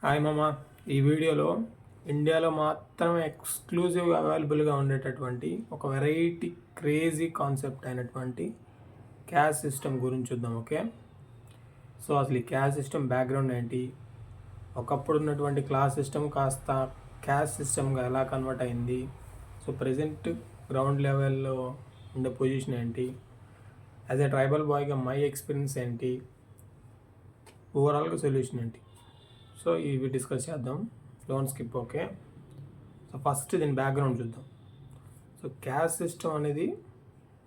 Hi మామ. ఈ వీడియోలో ఇండియాలో మాత్రమే ఎక్స్క్లూజివ్గా అవైలబుల్గా ఉండేటటువంటి ఒక వెరైటీ క్రేజీ కాన్సెప్ట్ అయినటువంటి క్యాష్ సిస్టమ్ గురించి చూద్దాం. ఓకే, సో అసలు ఈ క్యాష్ సిస్టమ్ బ్యాక్గ్రౌండ్ ఏంటి, ఒకప్పుడు ఉన్నటువంటి క్లాస్ సిస్టమ్ కాస్త క్యాష్ సిస్టమ్గా ఎలా కన్వర్ట్ అయింది, సో ప్రజెంట్ గ్రౌండ్ లెవెల్లో ఉండే పొజిషన్ ఏంటి, యాజ్ ఏ ట్రైబల్ బాయ్గా మై ఎక్స్పీరియన్స్ ఏంటి, ఓవరాల్గా సొల్యూషన్ ఏంటి, సో ఇవి డిస్కస్ చేద్దాం. Don't skip. Okay, so first దీని బ్యాక్గ్రౌండ్ చూద్దాం. సో క్యాష్ సిస్టమ్ అనేది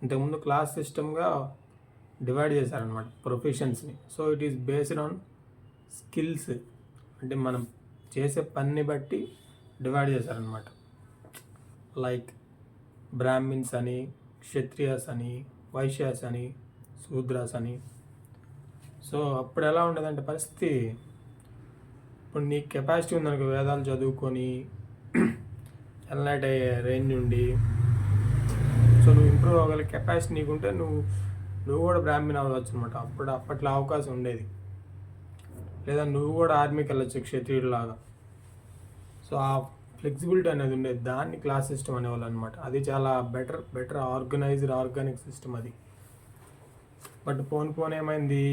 ఇంతకుముందు క్లాస్ సిస్టమ్గా డివైడ్ చేశారనమాట ప్రొఫెషన్స్ని. So it is based on skills, అంటే మనం చేసే పని బట్టి డివైడ్ చేశారనమాట. లైక్ బ్రాహ్మిన్స్ అని, క్షత్రియాస్ అని, వైశ్యాస్ అని, శూద్రాస్ అని. సో అప్పుడు ఎలా ఉండేదంటే పరిస్థితి, ఇప్పుడు నీకు కెపాసిటీ ఉందనుకో, వేదాలు చదువుకొని ఎన్లైట్ అయ్యే రేంజ్ ఉండి, సో నువ్వు ఇంప్రూవ్ అవ్వగల కెపాసిటీ నీకుంటే నువ్వు కూడా బ్రాహ్మణ్ అవ్వచ్చు అనమాట. అప్పట్లో అవకాశం ఉండేది. లేదా నువ్వు కూడా ఆర్మీకి వెళ్ళచ్చు క్షత్రియుడిలాగా. సో ఆ ఫ్లెక్సిబిలిటీ అనేది ఉండేది. దాన్ని క్లాస్ సిస్టమ్ అనేవాళ్ళు అనమాట. అది చాలా బెటర్ ఆర్గానిక్ సిస్టమ్ అది. బట్ పోన్ ఏమైంది,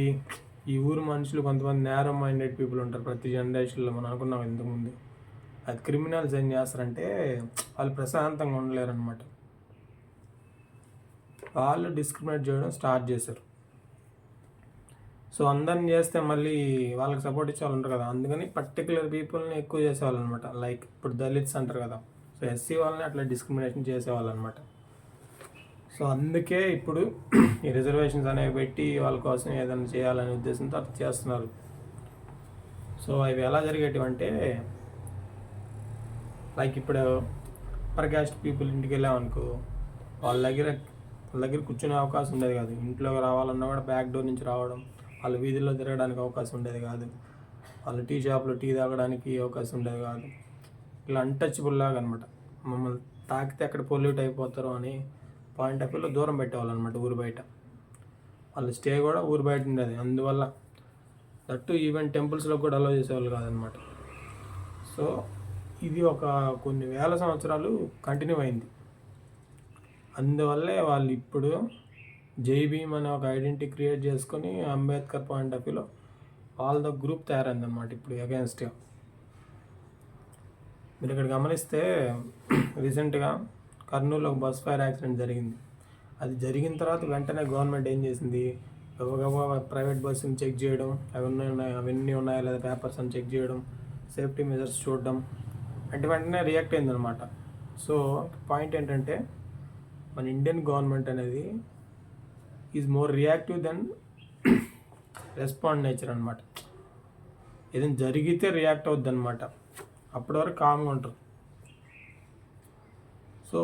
ఈ ఊరు మనుషులు కొంతమంది నేరో మైండెడ్ పీపుల్ ఉంటారు ప్రతి జనరేషన్లో. మనం అనుకున్నాం ఇంతకుముందు. అది క్రిమినల్స్ ఏం చేస్తారంటే వాళ్ళు ప్రశాంతంగా ఉండలేరు అనమాట. వాళ్ళు డిస్క్రిమినేట్ చేయడం స్టార్ట్ చేశారు. సో అందరిని చేస్తే మళ్ళీ వాళ్ళకి సపోర్ట్ ఇచ్చే వాళ్ళు ఉంటారు కదా, అందుకని పర్టికులర్ పీపుల్ని ఎక్కువ చేసేవాళ్ళు అనమాట. లైక్ ఇప్పుడు దళిత్స్ అంటారు కదా, సో ఎస్సీ వాళ్ళని అట్లా డిస్క్రిమినేషన్ చేసేవాళ్ళు అనమాట. సో అందుకే ఇప్పుడు ఈ రిజర్వేషన్స్ అనేవి పెట్టి వాళ్ళ కోసం ఏదైనా చేయాలనే ఉద్దేశంతో అట్లా చేస్తున్నారు. సో అవి ఎలా జరిగేటివంటే, లైక్ ఇప్పుడు అప్పర్ క్యాస్ట్ పీపుల్ ఇంటికి వెళ్ళామనుకో, వాళ్ళ దగ్గర కూర్చునే అవకాశం ఉండేది కాదు. ఇంట్లోకి రావాలన్నా కూడా బ్యాక్ డోర్ నుంచి రావడం, వాళ్ళ వీధుల్లో తిరగడానికి అవకాశం ఉండేది కాదు. వాళ్ళు టీ షాప్లో టీ తాగడానికి అవకాశం ఉండేది కాదు. ఇలా అన్టచబుల్ లాగా అనమాట. మమ్మల్ని తాకితే ఎక్కడ పొల్యూట్ అయిపోతారో అని పాయింట్ ఆఫ్ వ్యూలో దూరం పెట్టేవాళ్ళు అనమాట ఊరు బయట. వాళ్ళ స్టే కూడా ఊరు బయట ఉండేది. అందువల్ల దట్టు ఈవెన్ టెంపుల్స్లో కూడా అలౌ చేసేవాళ్ళు కాదనమాట. సో ఇది కొన్ని వేల సంవత్సరాలు కంటిన్యూ అయింది. అందువల్లే వాళ్ళు ఇప్పుడు జై భీమ్ అనే ఒక ఐడెంటిటీ క్రియేట్ చేసుకొని అంబేద్కర్ పాయింట్ ఆఫ్ వ్యూలో వాళ్ళ గ్రూప్ తయారైందనమాట ఇప్పుడు అగైన్స్ట్గా. మీరు ఇక్కడ గమనిస్తే రీసెంట్గా కర్నూలులో ఒక బస్ ఫైర్ యాక్సిడెంట్ జరిగింది. అది జరిగిన తర్వాత వెంటనే గవర్నమెంట్ ఏం చేసింది, గబగబా ప్రైవేట్ బస్సుని చెక్ చేయడం, అవన్నీ ఉన్నాయా లేదా పేపర్స్ అని చెక్ చేయడం, సేఫ్టీ మెజర్స్ చూడడం, అంటే వెంటనే రియాక్ట్ అయిందనమాట. సో పాయింట్ ఏంటంటే, మన ఇండియన్ గవర్నమెంట్ అనేది is more reactive than respond nature అనమాట. ఏదైనా జరిగితే రియాక్ట్ అవుద్ది అనమాట. అప్పటి వరకు కామ్గా ఉంటారు. సో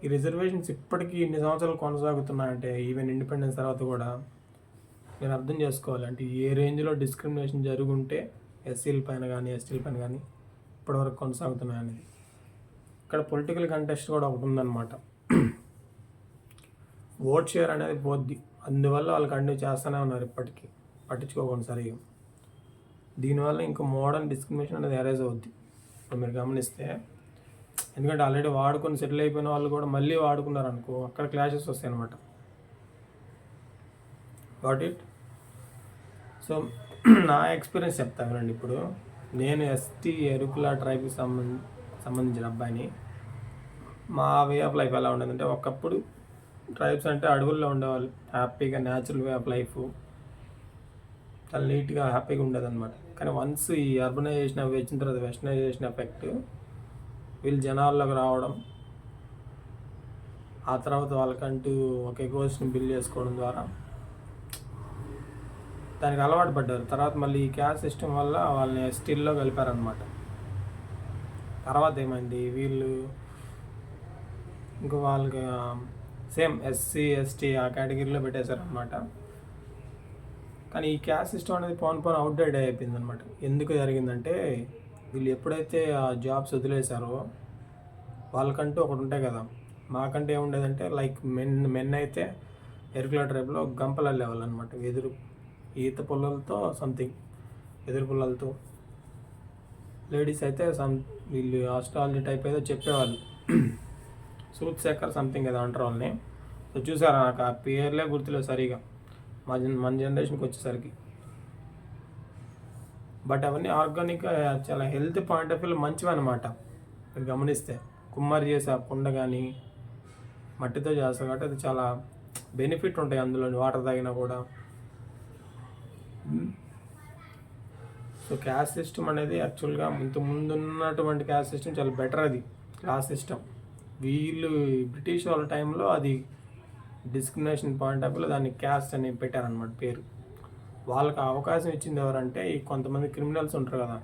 ఈ రిజర్వేషన్స్ ఇప్పటికీ ఇన్ని సంవత్సరాలు కొనసాగుతున్నాయంటే, ఈవెన్ ఇండిపెండెన్స్ తర్వాత కూడా నేను అర్థం చేసుకోవాలి. అంటే ఏ రేంజ్లో డిస్క్రిమినేషన్ జరుగుంటే ఎస్సీల పైన కానీ ఎస్టీల పైన కానీ ఇప్పటివరకు కొనసాగుతున్నాయి అనేది. ఇక్కడ పొలిటికల్ కంటెస్ట్ కూడా ఒకటి ఉందన్నమాట. ఓట్ షేర్ అనేది పోద్ది. అందువల్ల వాళ్ళు కంటిన్యూ చేస్తూనే ఉన్నారు ఇప్పటికీ, పట్టించుకోకుండా సరిగా. దీనివల్ల ఇంకా మోడర్న్ డిస్క్రిమినేషన్ అనేది అరైజ్ అవుద్ది. ఇప్పుడు మీరు గమనిస్తే, ఎందుకంటే ఆల్రెడీ వాడుకొని సెటిల్ అయిపోయిన వాళ్ళు కూడా మళ్ళీ వాడుకున్నారు అనుకో, అక్కడ క్లాషెస్ వస్తాయి అనమాట. Got it. సో నా ఎక్స్పీరియన్స్ చెప్తాను వినండి. ఇప్పుడు నేను ఎస్టీ ఎరుకుల ట్రైబ్కి సంబంధించిన అబ్బాయిని. మా వే ఆఫ్ లైఫ్ ఎలా ఉండేదంటే, ఒకప్పుడు ట్రైబ్స్ అంటే అడవుల్లో ఉండేవాళ్ళు, హ్యాపీగా న్యాచురల్ వే ఆఫ్ లైఫ్, చాలా నీట్గా హ్యాపీగా ఉండేదన్నమాట. కానీ వన్స్ ఈ అర్బనైజేషన్ అవి వచ్చిన తర్వాత వెస్టర్నైజేషన్ ఎఫెక్ట్, వీళ్ళు జనాల్లోకి రావడం, ఆ తర్వాత వాళ్ళకంటూ ఒక ఎకోసిస్టమ్ బిల్డ్ చేసుకోవడం ద్వారా దానికి అలవాటు పడ్డారు. తర్వాత మళ్ళీ ఈ క్యాస్ట్ సిస్టమ్ వల్ల వాళ్ళని ఎస్టీల్లో కలిపారనమాట. తర్వాత ఏమైంది, వీళ్ళు ఇంకో వాళ్ళకి సేమ్ ఎస్సీ ఎస్టీ ఆ కేటగిరీలో పెట్టేశారనమాట. కానీ ఈ క్యాస్ట్ సిస్టమ్ అనేది పోను అవుట్డేట్ అయిపోయింది అనమాట. ఎందుకు జరిగిందంటే, వీళ్ళు ఎప్పుడైతే ఆ జాబ్స్ వదిలేశారో, వాళ్ళకంటూ ఒకటి ఉంటాయి కదా. మాకంటే ఏముండేదంటే, లైక్ మెన్ అయితే ఎరుకుల ట్రైబ్లో గంపలు వెళ్ళేవాళ్ళు అనమాట. ఈత పుల్లలతో సంథింగ్ ఎదురు పుల్లలతో లేడీస్ అయితే వీళ్ళు ఆస్ట్రాలజీ టైప్ ఏదో చెప్పేవాళ్ళు, సూత్ సేకర్ సంథింగ్ ఏదో అంటారు వాళ్ళని. సో చూసారా, నాకు ఆ పేర్లే గుర్తులేదు సరిగా మన జనరేషన్కి వచ్చేసరికి. బట్ అవన్నీ ఆర్గానిక్, చాలా హెల్త్ పాయింట్ ఆఫ్ వ్యూ మంచివి అనమాట. మీరు గమనిస్తే కుమ్మరి చేసే ఆ కుండ కానీ మట్టితో చేస్తారు కాబట్టి అది చాలా బెనిఫిట్ ఉంటాయి అందులో, వాటర్ తాగినా కూడా. సో క్యాస్ట్ సిస్టమ్ అనేది యాక్చువల్గా ఇంత ముందు ఉన్నటువంటి క్యాస్ట్ సిస్టమ్ చాలా బెటర్. అది క్లాస్ సిస్టమ్. వీళ్ళు బ్రిటిష్ వాళ్ళ టైంలో అది డిస్క్రిమినేషన్ పాయింట్ ఆఫ్ వ్యూలో దాన్ని క్యాస్ట్ అని పెట్టారనమాట పేరు. వాళ్ళకి అవకాశం ఇచ్చింది ఎవరంటే ఈ కొంతమంది క్రిమినల్స్ ఉంటారు కదా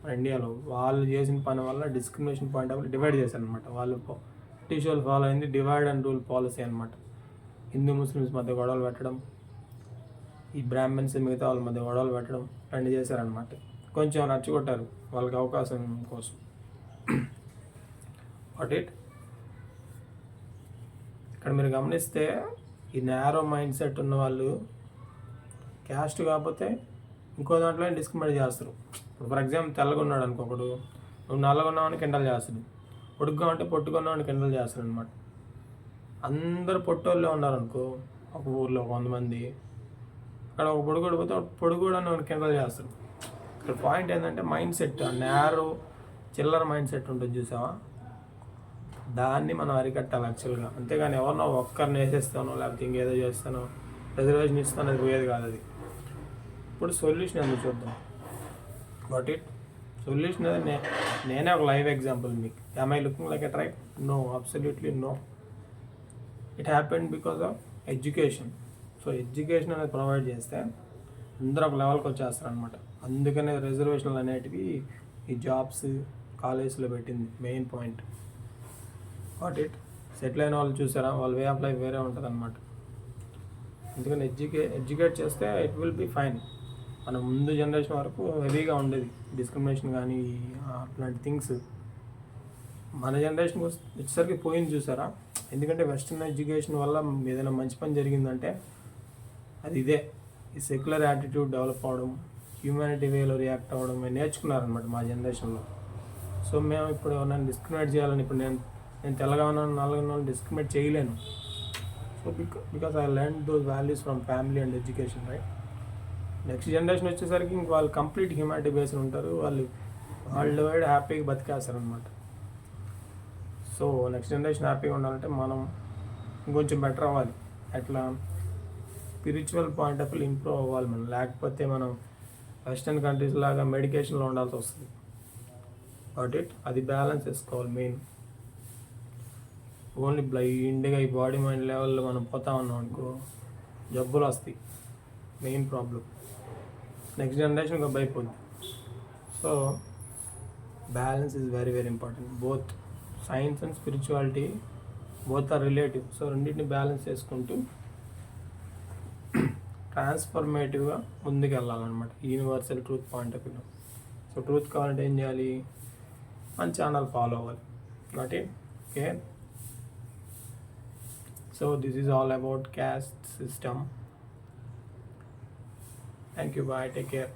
మన ఇండియాలో, వాళ్ళు చేసిన పని వల్ల discrimination point of view divide చేశారనమాట. వాళ్ళు బ్రిటిష్ వాళ్ళు ఫాలో అయింది డివైడ్ అండ్ రూల్ పాలసీ అనమాట. హిందూ ముస్లిమ్స్ మధ్య గొడవలు పెట్టడం, ఈ బ్రాహ్మణ్స్ మిగతా వాళ్ళ మధ్య గొడవలు పెట్టడం రెండు చేశారనమాట. కొంచెం నచ్చగొట్టారు వాళ్ళకి అవకాశం కోసం. వాట్ ఇట్ ఇక్కడ మీరు గమనిస్తే ఈ నేరో మైండ్ సెట్ ఉన్న వాళ్ళు క్యాస్ట్ కాకపోతే ఇంకో దాంట్లో డిస్క్రిమినేట్ చేస్తారు. ఇప్పుడు ఫర్ ఎగ్జాంపుల్ తెల్లగా ఉన్నాడు అనుకోకడు, నువ్వు నల్లగా ఉన్నావని కిండల్ చేస్తాడు. పొడుగ్గా ఉంటే పొట్టుకున్నామని కిండల్ చేస్తాడు అనమాట. అందరు పొట్టోళ్ళే ఉన్నారనుకో ఒక ఊర్లో 100 మంది, అక్కడ ఒక పొడుగుడు పోతే పొడుగుడు అని కిండల్ చేస్తాడు. ఇక్కడ పాయింట్ ఏంటంటే మైండ్ సెట్, నేరో చిల్లర మైండ్ సెట్ ఉంటుంది చూసావా, దాన్ని మనం అరికట్టాలి యాక్చువల్గా. అంతేగాని ఎవరినో ఒక్కరిని వేసేస్తానో లేకపోతే ఇంకేదో చేస్తానో రిజర్వేషన్ ఇస్తానో అది పోయేది కాదు అది. ఇప్పుడు సొల్యూషన్ ఎందుకు చూద్దాం. వాట్ ఇట్ సొల్యూషన్ అనేది నేనే ఒక లైవ్ ఎగ్జాంపుల్ మీకు. am I looking like a tribe? No, absolutely no. It happened because of education. So education అనేది ప్రొవైడ్ చేస్తే అందరూ ఒక లెవెల్కి వచ్చేస్తారు అనమాట. అందుకనే రిజర్వేషన్లు అనేటివి ఈ జాబ్స్ కాలేజ్లో పెట్టింది main point. What it settle అయిన వాళ్ళు చూసారా, వాళ్ళ వే ఆఫ్ లైఫ్ వేరే ఉంటుంది అనమాట. అందుకని ఎడ్యుకేట్ చేస్తే ఇట్ విల్ బీ ఫైన్. మన ముందు జనరేషన్ వరకు హెవీగా ఉండేది డిస్క్రిమినేషన్ కానీ అట్లాంటి థింగ్స్. మన జనరేషన్కి వచ్చేసరికి పోయింది చూసారా. ఎందుకంటే వెస్ట్రన్ ఎడ్యుకేషన్ వల్ల ఏదైనా మంచి పని జరిగిందంటే అది ఇదే, ఈ సెక్యులర్ యాటిట్యూడ్ డెవలప్ అవ్వడం, హ్యూమానిటీ వేలో రియాక్ట్ అవ్వడం నేర్చుకున్నారనమాట మా జనరేషన్లో. సో మేము ఇప్పుడు ఎవరైనా డిస్క్రిమినేట్ చేయాలని, ఇప్పుడు నేను తెల్లగా ఉన్నాను నల్లగా ఉన్నాను డిస్క్రిమినేట్ చేయలేను. So because I learn those values from family and education, right. Next generation వచ్చేసరికి ఇంక వాళ్ళు కంప్లీట్ హ్యూమానిటీ బేస్డ్ ఉంటారు, వాళ్ళు వరల్డ్ వైడ్ హ్యాపీగా బతికేస్తారు అనమాట. సో నెక్స్ట్ జనరేషన్ హ్యాపీగా ఉండాలంటే మనం ఇంకొంచెం బెటర్ అవ్వాలి. అట్లా spiritual point of view improve అవ్వాలి మనం. లేకపోతే మనం వెస్టర్న్ కంట్రీస్ లాగా మెడికేషన్లో ఉండాల్సి వస్తుంది. బట్ అది బ్యాలెన్స్ చేసుకోవాలి మెయిన్. ఓన్లీ బ్లైండ్గా ఈ బాడీ మైండ్ లెవెల్లో మనం పోతా ఉన్నాం అనుకో జబ్బులు వస్తాయి. మెయిన్ ప్రాబ్లం నెక్స్ట్ జనరేషన్కి అయిపోద్ది. So balance is very very important. Both science and spirituality both are relative. So రెండింటిని బ్యాలెన్స్ చేసుకుంటూ ట్రాన్స్ఫర్మేటివ్గా ముందుకు వెళ్ళాలన్నమాట universal truth point of view. So truth కావాలంటే ఏం చేయాలి, మన ఛానల్ ఫాలో అవ్వాలి. Not it okay. So this is all about caste system. Thank you, bye, take care.